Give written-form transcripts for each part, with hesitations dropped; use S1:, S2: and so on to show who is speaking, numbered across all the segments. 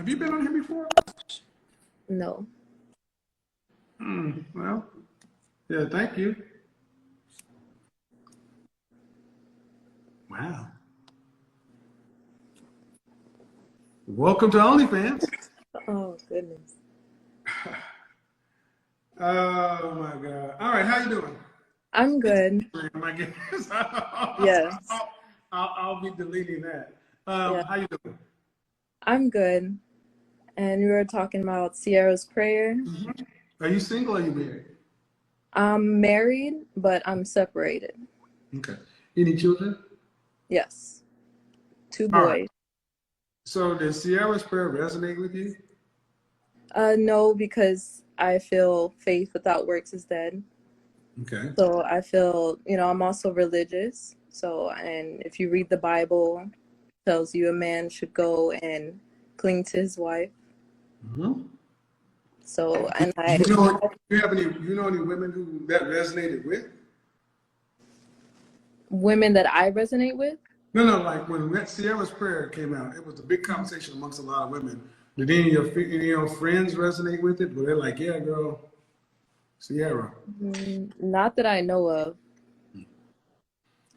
S1: Have you been on here before?
S2: No.
S1: Well, yeah, thank you. Wow. Welcome to OnlyFans.
S2: Oh, goodness.
S1: Oh my God. All right, how you doing?
S2: I'm good.
S1: I guess.
S2: Yes.
S1: I'll be deleting that.
S2: Yeah.
S1: How you doing?
S2: I'm good. And we were talking about Sierra's prayer.
S1: Are you single or are you married?
S2: I'm married, but I'm separated.
S1: Okay. Any children?
S2: Yes. 2
S1: All
S2: boys.
S1: right. So does Sierra's prayer resonate with you?
S2: No, because I feel faith without works is dead.
S1: Okay.
S2: So I feel, I'm also religious. So, and if you read the Bible, it tells you a man should go and cling to his wife.
S1: Mm-hmm.
S2: So, and
S1: You know any women who that resonated with?
S2: women that I resonate with?
S1: No, like when Sierra's prayer came out, it was a big conversation amongst a lot of women. Did any of your friends resonate with it? Were they like, yeah, girl, Sierra?
S2: Not that I know of.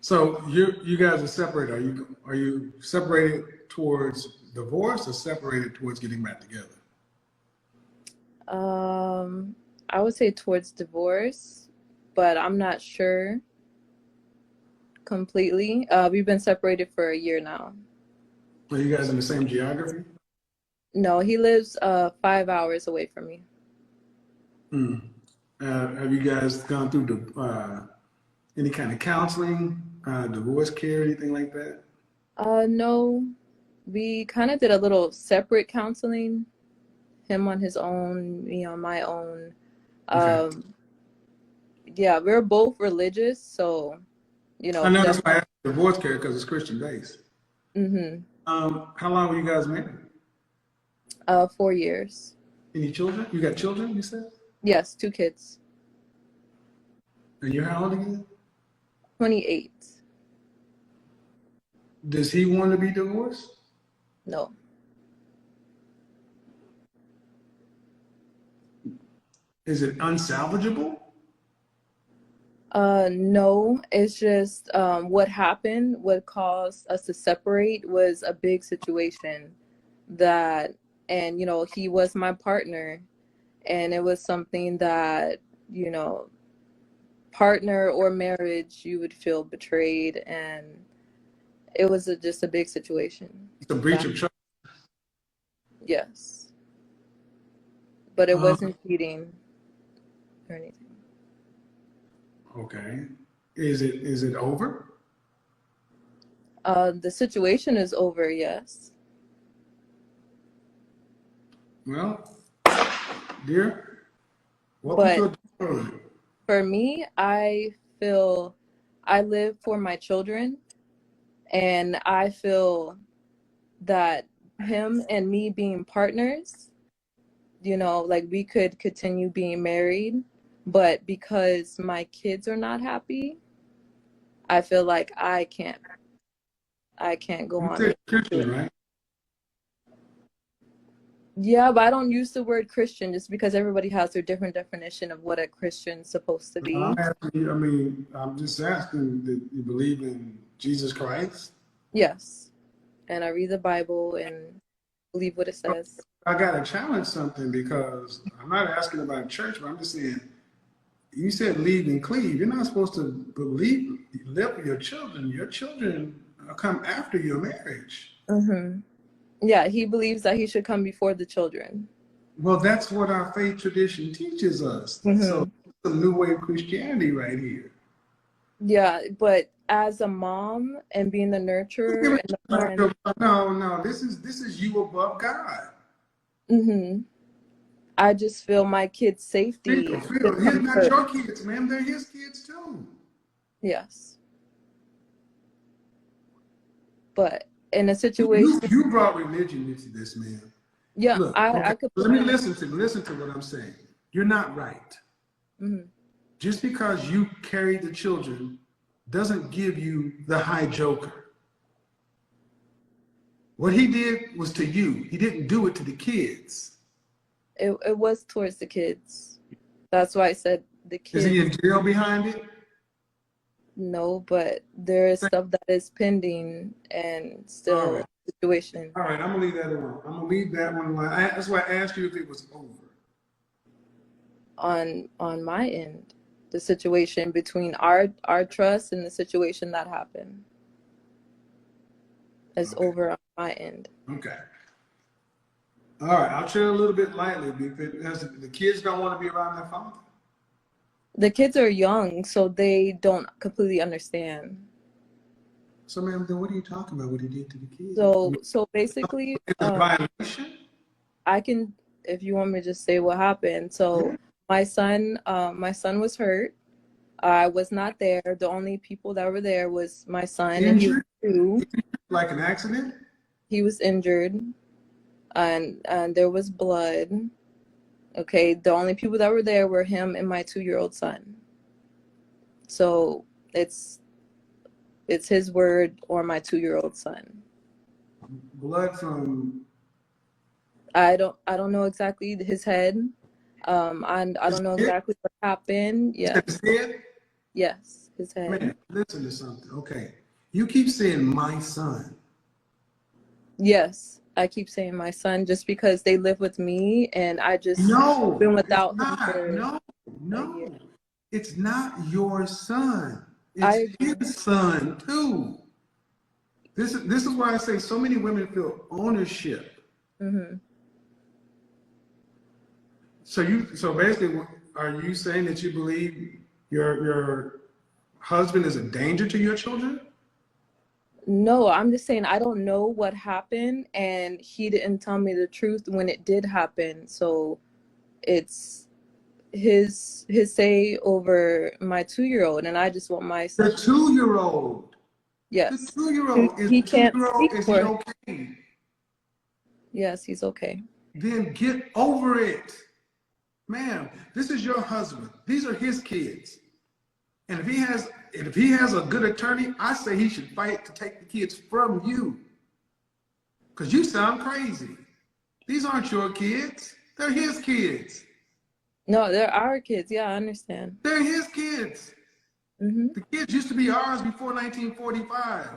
S1: So you guys are separated. Are you separated towards divorce or separated towards getting back together?
S2: I would say towards divorce, but I'm not sure completely. We've been separated for a year now.
S1: Are you guys in the same geography?
S2: No, he lives 5 hours away from me.
S1: Have you guys gone through any kind of counseling, divorce care, anything like that?
S2: No, we kind of did a little separate counseling. Him on his own, me on my own.
S1: Okay.
S2: Yeah, we're both religious, so
S1: I know that's why I asked divorce care because it's Christian based.
S2: Mm-hmm.
S1: How long were you guys married?
S2: 4 years.
S1: Any children? You got children, you said?
S2: Yes, 2 kids.
S1: And you're how old again?
S2: 28.
S1: Does he want to be divorced?
S2: No.
S1: Is it unsalvageable?
S2: No, it's just what happened, what caused us to separate was a big situation that, and he was my partner, and it was something that, partner or marriage, you would feel betrayed, and it was just a big situation.
S1: It's a breach of trust.
S2: Yes. But it wasn't cheating or anything.
S1: Okay. Is it over?
S2: The situation is over, yes.
S1: Well, dear, welcome to a story.
S2: For me, I feel I live for my children, and I feel that him and me being partners, like we could continue being married, but because my kids are not happy, I feel like I can't go on.
S1: You're Christian, right?
S2: Yeah, but I don't use the word Christian just because everybody has their different definition of what a Christian's supposed to be.
S1: I'm asking you, I'm just asking, that you believe in Jesus Christ?
S2: Yes. And I read the Bible and believe what it says.
S1: I got to challenge something because I'm not asking about church, but I'm just saying, you said leave and cleave. You're not supposed to live with your children. Your children come after your marriage.
S2: Mm-hmm. Yeah, he believes that he should come before the children.
S1: Well, that's what our faith tradition teaches us.
S2: Mm-hmm.
S1: So it's a new way of Christianity right here.
S2: Yeah, but as a mom and being the nurturer and the friend.
S1: No, this is you above God.
S2: Mm-hmm. I just feel my kids' safety.
S1: Phil, he's not your kids, man. They're his kids too.
S2: Yes. But in a situation,
S1: you brought religion into this, man.
S2: Yeah,
S1: look,
S2: I could.
S1: Let me listen to what I'm saying. You're not right.
S2: Mm-hmm.
S1: Just because you carry the children doesn't give you the high joker. What he did was to you. He didn't do it to the kids.
S2: It was towards the kids. That's why I said the
S1: Is he
S2: kids.
S1: in jail behind it?
S2: No, but there is stuff that is pending and
S1: All
S2: still
S1: right.
S2: situation
S1: All right, I'm gonna leave that alone. I'm gonna leave that one alone. That's why I asked you if it was over.
S2: on my end. The situation between our trust and the situation that happened is
S1: Okay.
S2: over on my end.
S1: Okay. All right, I'll tread a little bit lightly because the kids don't want to be around their father.
S2: The kids are young, so they don't completely understand.
S1: So, ma'am, then what are you talking about? What he did to the kids?
S2: So basically,
S1: It's a violation.
S2: I can, if you want me to just say what happened. So my son was hurt. I was not there. The only people that were there was my son, and he was
S1: Injured?
S2: 2.
S1: Like an accident?
S2: He was injured, and there was blood. Okay, the only people that were there were him and my 2-year-old son. So it's his word or my 2-year-old son.
S1: Blood from.
S2: I don't know exactly his head. And I don't know exactly what happened. Yeah.
S1: His head?
S2: Yes, his head.
S1: Man, listen to something. Okay. You keep saying my son.
S2: Yes, I keep saying my son just because they live with me, and I just
S1: No,
S2: been
S1: it's
S2: without him
S1: not.
S2: for
S1: No,
S2: a year.
S1: no. It's not your son.
S2: I
S1: It's his son too. This is why I say so many women feel ownership.
S2: mm-hmm.
S1: So basically, are you saying that you believe your husband is a danger to your children?
S2: No, I'm just saying I don't know what happened, and he didn't tell me the truth when it did happen. So it's his say over my 2-year-old, and I just want my son.
S1: The 2-year-old.
S2: Yes.
S1: The 2-year-old is
S2: He
S1: the
S2: can't
S1: 2-year-old.
S2: speak
S1: Is
S2: for
S1: he
S2: him.
S1: okay?
S2: Yes, he's okay.
S1: Then get over it. Ma'am, this is your husband. These are his kids. And if he has a good attorney, I say he should fight to take the kids from you. Because you sound crazy. These aren't your kids. They're his kids.
S2: No, they're our kids. Yeah, I understand.
S1: They're his kids.
S2: Mm-hmm.
S1: The kids used to be ours before 1945.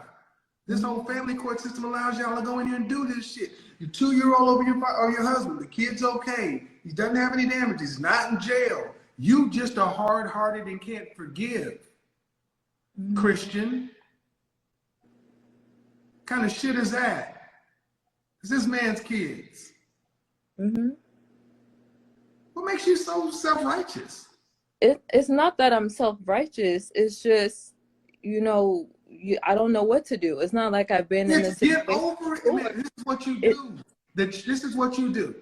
S1: This
S2: Mm-hmm.
S1: whole family court system allows y'all to go in here and do this shit. Your 2-year-old over your husband, the kid's okay. He doesn't have any damages. He's not in jail. You just are hard-hearted and can't forgive.
S2: Mm-hmm.
S1: Christian. What kind of shit is that? It's this man's kids.
S2: Mm-hmm.
S1: What makes you so self-righteous?
S2: It's not that I'm self-righteous. It's just, I don't know what to do. It's not like I've been in this situation.
S1: Get over it. Man, this is what you do. This is what you do.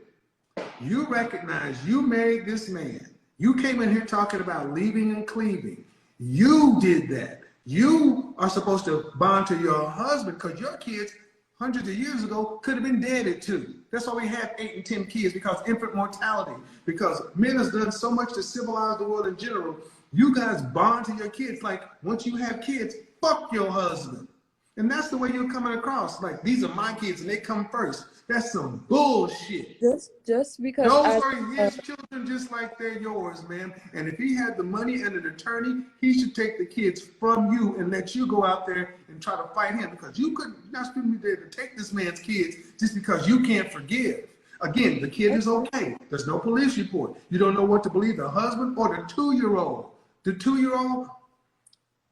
S1: You recognize you married this man. You came in here talking about leaving and cleaving. You did that. You are supposed to bond to your husband because your kids hundreds of years ago could have been dead at 2. That's why we have 8 and 10 kids, because infant mortality, because men has done so much to civilize the world in general. You guys bond to your kids. Like, once you have kids, fuck your husband. And that's the way you're coming across. Like, these are my kids and they come first. That's some bullshit.
S2: Just because
S1: Those are his children just like they're yours, man. And if he had the money and an attorney, he should take the kids from you and let you go out there and try to fight him, because you're not supposed to be there to take this man's kids just because you can't forgive. Again, the kid is okay. There's no police report. You don't know what to believe, the husband or the 2-year-old. The 2-year-old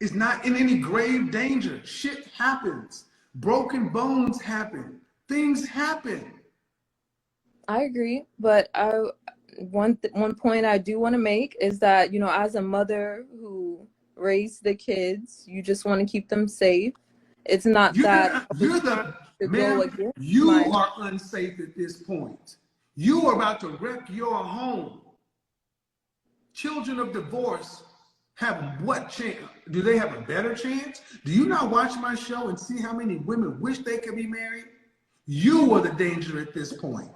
S1: is not in any grave danger. Shit happens. Broken bones happen. Things happen.
S2: I agree, but one point I do want to make is that, as a mother who raised the kids, you just want to keep them safe. It's not
S1: You
S2: that
S1: are unsafe at this point. You are about to wreck your home. Children of divorce have what chance? Do they have a better chance? Do you not watch my show and see how many women wish they could be married? You are the danger at this point.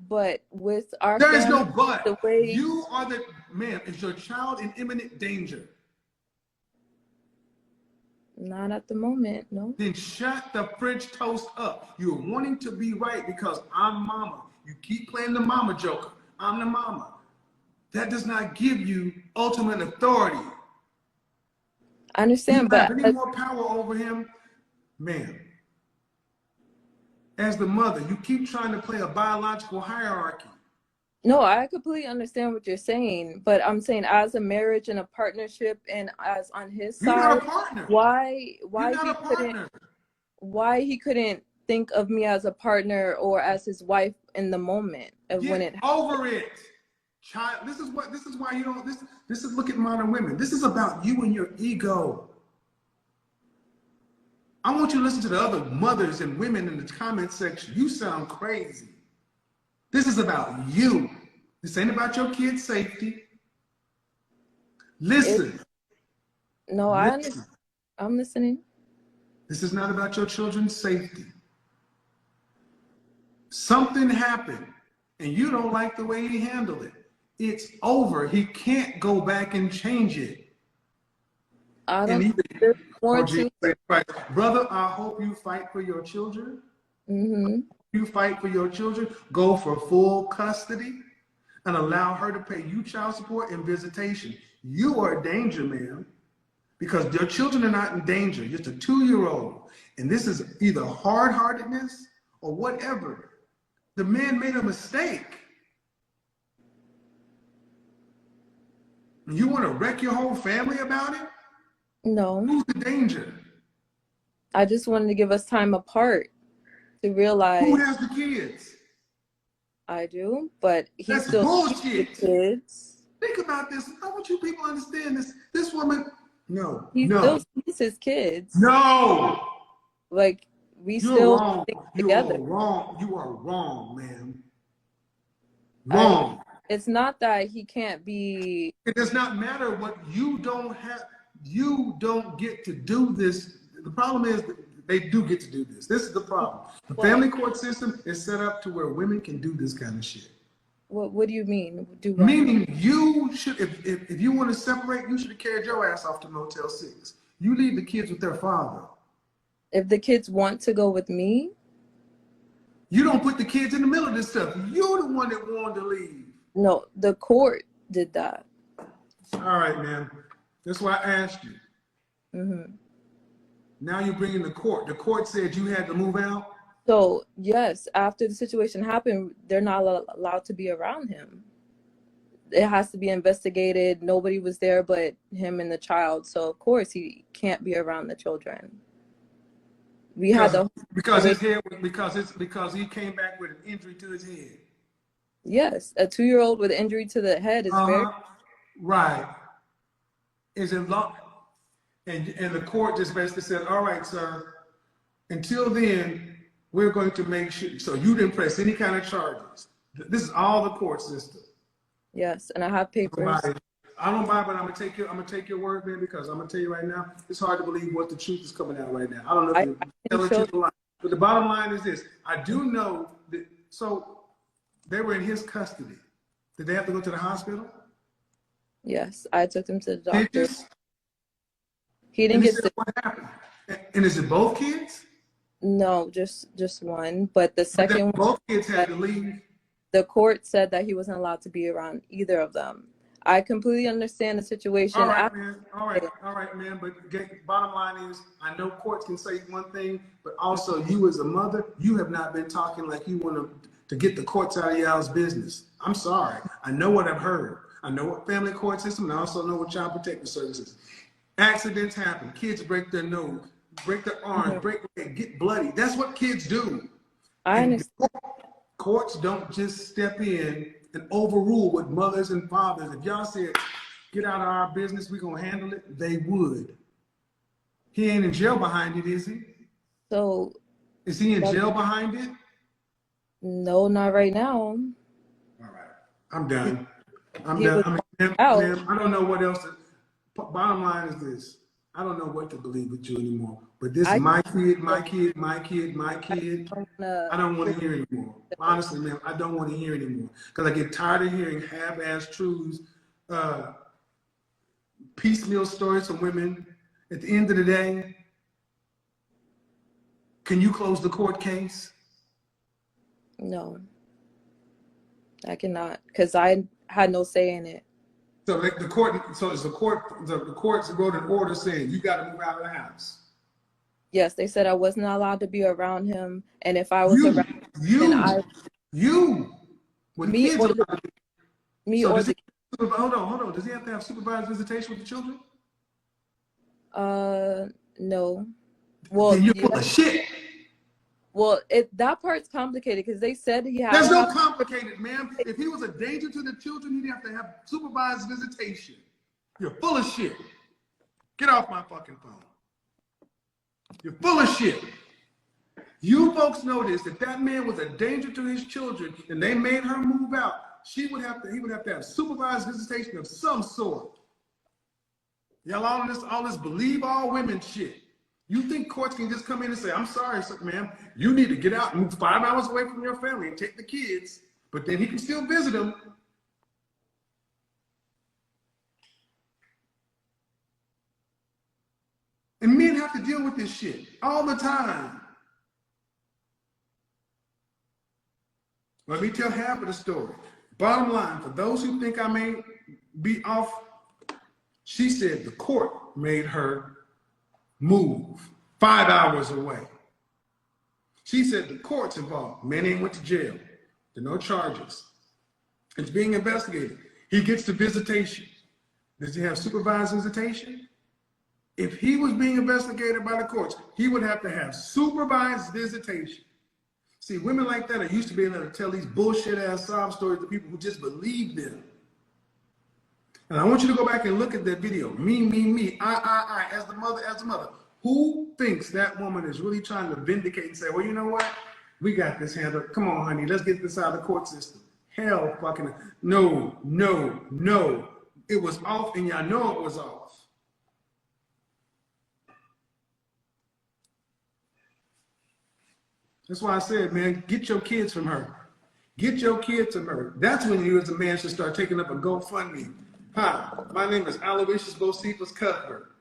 S2: But with our
S1: there
S2: family,
S1: is no but.
S2: The way
S1: you are is your child in imminent danger?
S2: Not at the moment, no.
S1: Then shut the French toast up. You're wanting to be right because I'm mama. You keep playing the mama joker. I'm the mama. That does not give you ultimate authority.
S2: I
S1: You
S2: understand,
S1: don't have
S2: but
S1: any more power over him, ma'am. As the mother, you keep trying to play a biological hierarchy.
S2: no, I completely understand what you're saying, but I'm saying as a marriage and a partnership and as on his
S1: You're not
S2: side,
S1: a partner.
S2: why
S1: You're not
S2: he
S1: a partner.
S2: couldn't think of me as a partner or as his wife in the moment of when it
S1: Get over it. Child, this is why you don't, this is, look at modern women. This is about you and your ego. I want you to listen to the other mothers and women in the comment section. You sound crazy. This is about you. This ain't about your kids' safety. Listen.
S2: No,
S1: Listen.
S2: I'm listening.
S1: This is not about your children's safety. Something happened and you don't like the way he handled it. It's over. He can't go back and change it.
S2: I
S1: And
S2: don't
S1: even,
S2: there's more
S1: oh,
S2: to
S1: Jesus Christ. Brother, I hope you fight for your children. You fight for your children. Go for full custody and allow her to pay you child support and visitation. You are a danger, ma'am, because your children are not in danger. Just a 2-year-old. And this is either hard-heartedness or whatever. The man made a mistake. You want to wreck your whole family about it?
S2: No.
S1: Who's the danger?
S2: I just wanted to give us time apart to realize.
S1: Who has the kids?
S2: I do, but he
S1: That's
S2: still
S1: bullshit.
S2: kids.
S1: Think about this. I want you people to understand this. This woman,
S2: He still sees his kids.
S1: No.
S2: Like we
S1: You're
S2: still
S1: wrong. You
S2: together.
S1: are wrong. You are wrong, ma'am. Wrong.
S2: It's not that he can't be.
S1: It does not matter what you don't have. You don't get to do this. The problem is that they do get to do this. This is the problem. The family court system is set up to where women can do this kind of shit.
S2: What do you mean? Do what?
S1: Meaning you should, if you want to separate, you should have carried your ass off to Motel 6. You leave the kids with their father.
S2: If the kids want to go with me,
S1: you don't put the kids in the middle of this stuff. You're the one that wanted to leave.
S2: No, the court did that.
S1: All right, man. That's why I asked you. Now you're bringing the court. The court said you had to move out?
S2: So, yes, after the situation happened, they're not allowed to be around him. It has to be investigated. Nobody was there but him and the child. So, of course, he can't be around the children.
S1: Because his head was, because he came back with an injury to his head.
S2: Yes, a 2-year-old with injury to the head is very
S1: right. Is it long? And the court just basically said, all right, sir, until then, we're going to make sure. So you didn't press any kind of charges. This is all the court system.
S2: Yes, and I have papers.
S1: I don't buy it, but I'm gonna take your word, man, because I'm gonna tell you right now, it's hard to believe what the truth is coming out right now. I don't know if you're telling the lie. But the bottom line is this. I do know that, so they were in his custody. Did they have to go to the hospital?
S2: Yes, I took them to the doctor. He
S1: didn't
S2: get sick.
S1: What happened? And is it both kids?
S2: No, just one. But the second one,
S1: both kids had to leave.
S2: The court said that he wasn't allowed to be around either of them. I completely understand the situation.
S1: All right, man. All right, man. But bottom line is, I know courts can say one thing, but also you as a mother, you have not been talking like you want to get the courts out of y'all's business. I'm sorry. I know what I've heard. I know what family court system, and I also know what child protective services. Accidents happen. Kids break their nose, break their arm, break their leg, get bloody. That's what kids do.
S2: I understand.
S1: Courts don't just step in and overrule what mothers and fathers. If y'all said, get out of our business, we're going to handle it, they would. He ain't in jail behind it, is he?
S2: So.
S1: Is he in jail behind it?
S2: No, not right now.
S1: All right. I'm done. I'm done. I don't know what else. Bottom line is this. I don't know what to believe with you anymore. But this is my kid. I don't want to hear anymore. Honestly, man, I don't want to hear anymore. Because I get tired of hearing half-ass truths, piecemeal stories from women. At the end of the day, Can you close the court case?
S2: No, I cannot, because I had no say in it.
S1: So like the court, so it's the courts wrote an order saying you got to move out of the house.
S2: Yes, they said I wasn't allowed to be around him, and if I was
S1: You,
S2: around, and
S1: when
S2: me
S1: kids
S2: or
S1: are
S2: the,
S1: around,
S2: me
S1: so
S2: or
S1: does he,
S2: the,
S1: hold on. Does he have to have supervised visitation with the children?
S2: no. Well,
S1: Then you're
S2: yeah.
S1: full of shit.
S2: Well, that part's complicated because they said he had
S1: There's
S2: to
S1: no
S2: have.
S1: complicated, ma'am. If he was a danger to the children, he'd have to have supervised visitation. You're full of shit. Get off my fucking phone. You're full of shit. You folks noticed if that man was a danger to his children and they made her move out, he would have to have supervised visitation of some sort. Y'all all this believe all women shit. You think courts can just come in and say, I'm sorry, ma'am, you need to get out and move 5 hours away from your family and take the kids, but then he can still visit them. And men have to deal with this shit all the time. Let me tell half of the story. Bottom line, for those who think I may be off, she said the court made her move 5 hours away. She said the court's involved. Man ain't went to jail. There are no charges. It's being investigated. He gets the visitation. Does he have supervised visitation? If he was being investigated by the courts, he would have to have supervised visitation. See, women like that are used to being able to tell these bullshit ass sob stories to people who just believe them. And I want you to go back and look at that video. Me, I, as the mother. Who thinks that woman is really trying to vindicate and say, well, you know what? We got this handled. Come on, honey, let's get this out of the court system. Hell fucking, no. It was off and y'all know it was off. That's why I said, man, get your kids from her. Get your kids from her. That's when you as a man should start taking up a GoFundMe. Hi, my name is Aloysius Bocephus Cuthbert.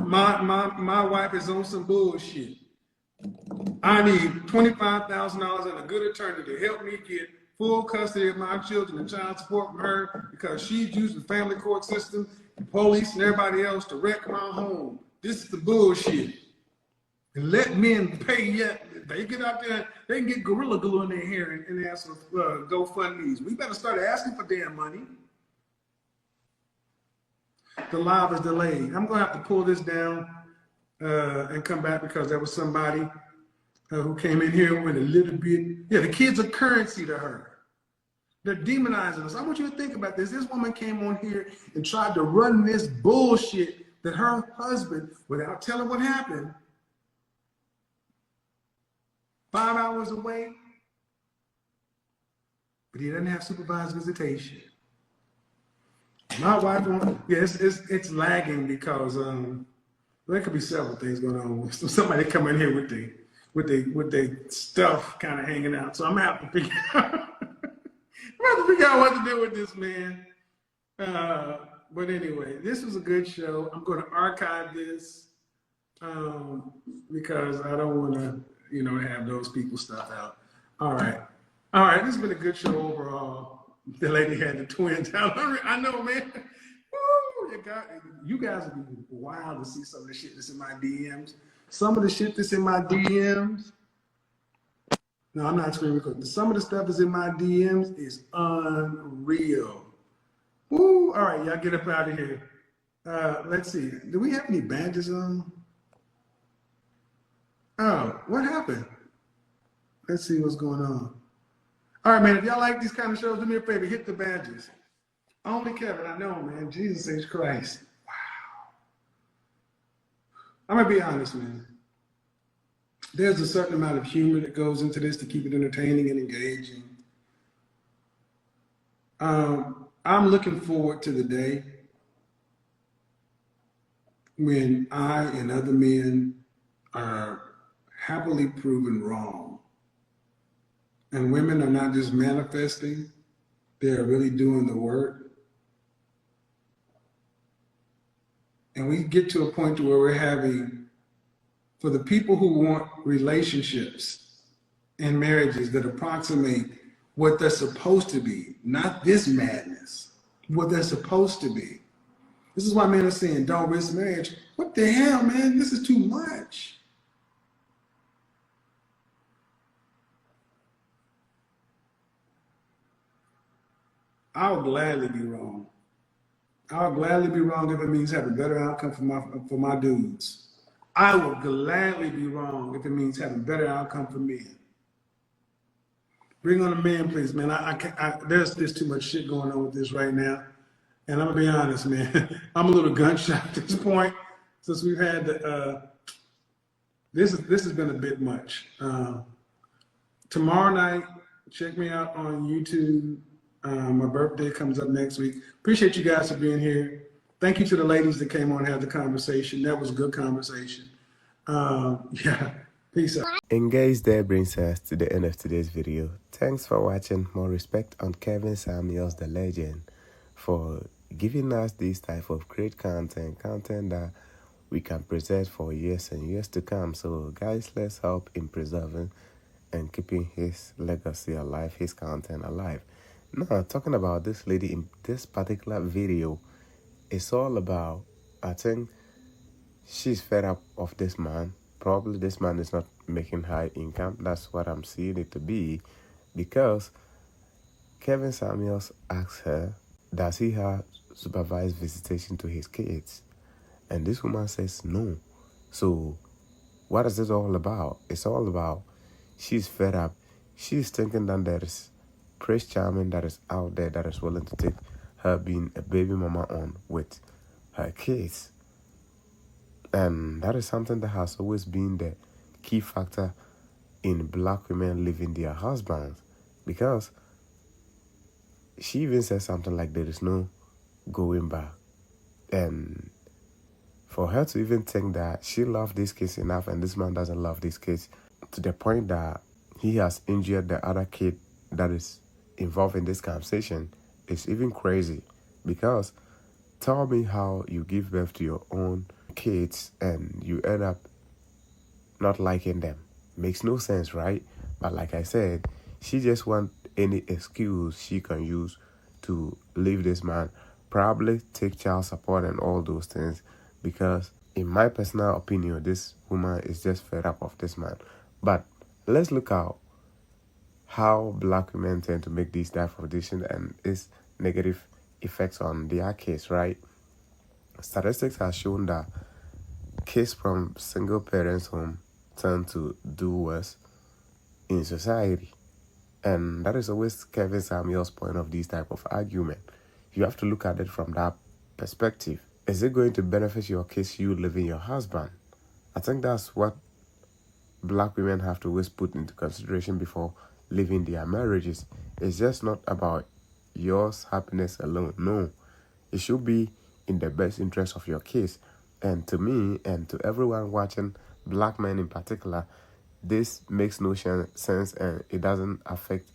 S1: My wife is on some bullshit. I need $25,000 and a good attorney to help me get full custody of my children and child support from her because she's using the family court system, the police, and everybody else to wreck my home. This is the bullshit. And let men pay yet. They get out there, they can get Gorilla Glue in their hair and ask for GoFundMes. We better start asking for damn money. The live is delayed. I'm going to have to pull this down and come back because there was somebody who came in here with a little bit. Yeah, the kids are currency to her. They're demonizing us. I want you to think about this. This woman came on here and tried to run this bullshit that her husband, without telling what happened, 5 hours away, but he doesn't have supervised visitation. My wife, yeah, it's lagging because there could be several things going on. Somebody come in here with their stuff kind of hanging out. So I'm gonna have to figure out what to do with this man. But anyway, this was a good show. I'm going to archive this because I don't want to, have those people stuff out. All right. This has been a good show overall. The lady had the twins out. I know, man. Woo, you guys would be wild to see some of the shit that's in my DMs. Some of the shit that's in my DMs. No, I'm not screen recording. Some of the stuff that's in my DMs is unreal. Woo! All right, y'all get up out of here. Let's see. Do we have any badges on? Oh, what happened? Let's see what's going on. All right, man, if y'all like these kind of shows, do me a favor, hit the badges. Only Kevin, I know, man. Jesus H. Christ. Wow. I'm going to be honest, man. There's a certain amount of humor that goes into this to keep it entertaining and engaging. I'm looking forward to the day when I and other men are happily proven wrong. And women are not just manifesting, they're really doing the work. And we get to a point to where we're having For the people who want relationships and marriages that approximate what they're supposed to be, not this madness, what they're supposed to be. This is why men are saying, don't risk marriage. What the hell, man? This is too much. I'll gladly be wrong. I'll gladly be wrong if it means have a better outcome for my dudes. I will gladly be wrong if it means having a better outcome for men. Bring on a man, please, man. There's too much shit going on with this right now. And I'm gonna be honest, man. I'm a little gunshot at this point since we've had this has been a bit much. Tomorrow night, check me out on YouTube. My birthday comes up next week. Appreciate you guys for being here. Thank you to the ladies that came on and had the conversation. That was a good conversation. Yeah, peace out.
S3: And guys, that brings us to the end of today's video. Thanks for watching. More respect on Kevin Samuels, the legend, for giving us this type of great content that we can preserve for years and years to come. So guys, let's help in preserving and keeping his legacy alive, his content alive. Now, talking about this lady in this particular video, it's all about, I think she's fed up of this man. Probably this man is not making high income. That's what I'm seeing it to be, because Kevin Samuels asked her, does he have supervised visitation to his kids? And this woman says no. So what is this all about? It's all about she's fed up. She's thinking that there is Prince Charming that is out there that is willing to take her being a baby mama on with her kids. And that is something that has always been the key factor in black women leaving their husbands, because she even said something like there is no going back. And for her to even think that she loved these kids enough and this man doesn't love these kids, to the point that he has injured the other kid that is involved in this conversation, is even crazy. Because tell me how you give birth to your own kids and you end up not liking them. Makes no sense, right? But like I said, she just wants any excuse she can use to leave this man, probably take child support and all those things, because in my personal opinion, this woman is just fed up of this man. But let's look out how black women tend to make these type of decisions and its negative effects on their case, right? Statistics have shown that kids from single parents home tend to do worse in society. And that is always Kevin Samuels' point of these type of argument. You have to look at it from that perspective. Is it going to benefit your case, you leaving your husband? I think that's what black women have to always put into consideration before leaving their marriages. It's just not about yours happiness alone. No, it should be in the best interest of your case. And to me and to everyone watching, black men in particular, this makes no sense, and it doesn't affect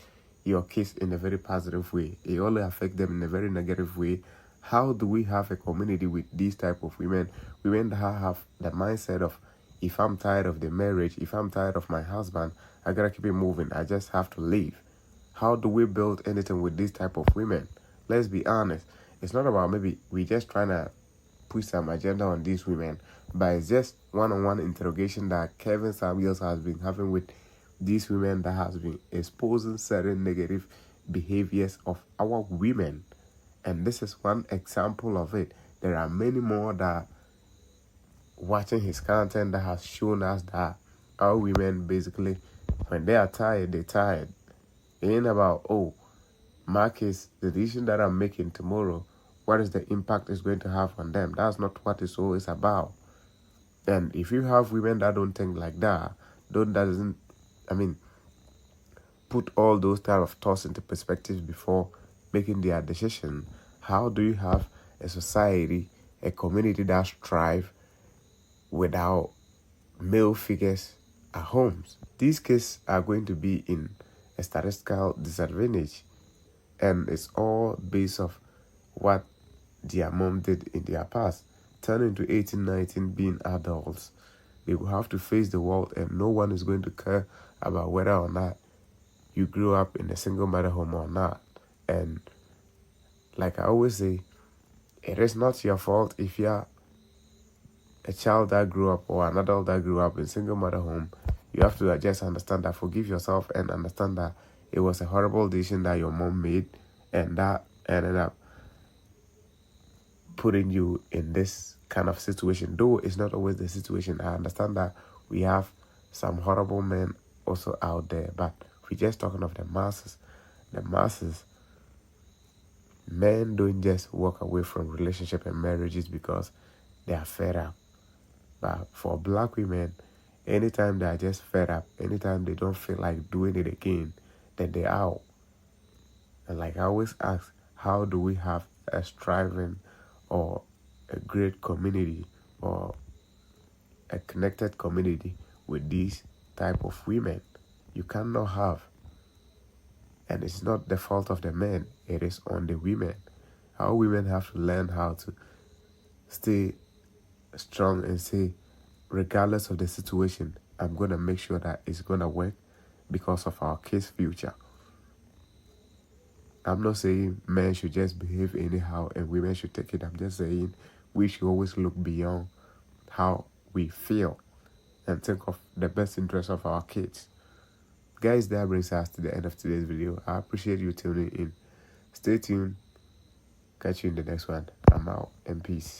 S3: your case in a very positive way. It only affects them in a very negative way. How do we have a community with these type of women that have the mindset of, if I'm tired of the marriage, if I'm tired of my husband, I gotta keep it moving, I just have to leave? How do we build anything with this type of women? Let's be honest. It's not about maybe we just trying to push some agenda on these women, but it's just one-on-one interrogation that Kevin Samuels has been having with these women that has been exposing certain negative behaviors of our women. And this is one example of it. There are many more that watching his content that has shown us that our women basically, when they are tired, they're tired. It ain't about, oh, my case, the decision that I'm making tomorrow, what is the impact it's going to have on them? That's not what it's always about. And if you have women that don't think like that, put all those type of thoughts into perspective before making their decision, how do you have a society, a community that strives without male figures at homes? These kids are going to be in a statistical disadvantage, and it's all based off what their mom did in their past, turning to 18, 19, being adults, They will have to face the world, and no one is going to care about whether or not you grew up in a single mother home or not. And like I always say, it is not your fault if you're a child that grew up or an adult that grew up in single mother home. You have to just understand that, forgive yourself, and understand that it was a horrible decision that your mom made, and that ended up putting you in this kind of situation. Though it's not always the situation. I understand that we have some horrible men also out there, but we're just talking of the masses. The masses, men don't just walk away from relationship and marriages because they are fed up. But for black women, anytime they are just fed up, anytime they don't feel like doing it again, then they're out. And like I always ask, how do we have a striving or a great community or a connected community with these type of women? You cannot have. And it's not the fault of the men, it is on the women. Our women have to learn how to stay strong and say, regardless of the situation, I'm going to make sure that it's going to work because of our kids' future. I'm not saying men should just behave anyhow and women should take it. I'm just saying we should always look beyond how we feel and think of the best interest of our kids. Guys, that brings us to the end of today's video. I appreciate you tuning in. Stay tuned. Catch you in the next one. I'm out, and peace.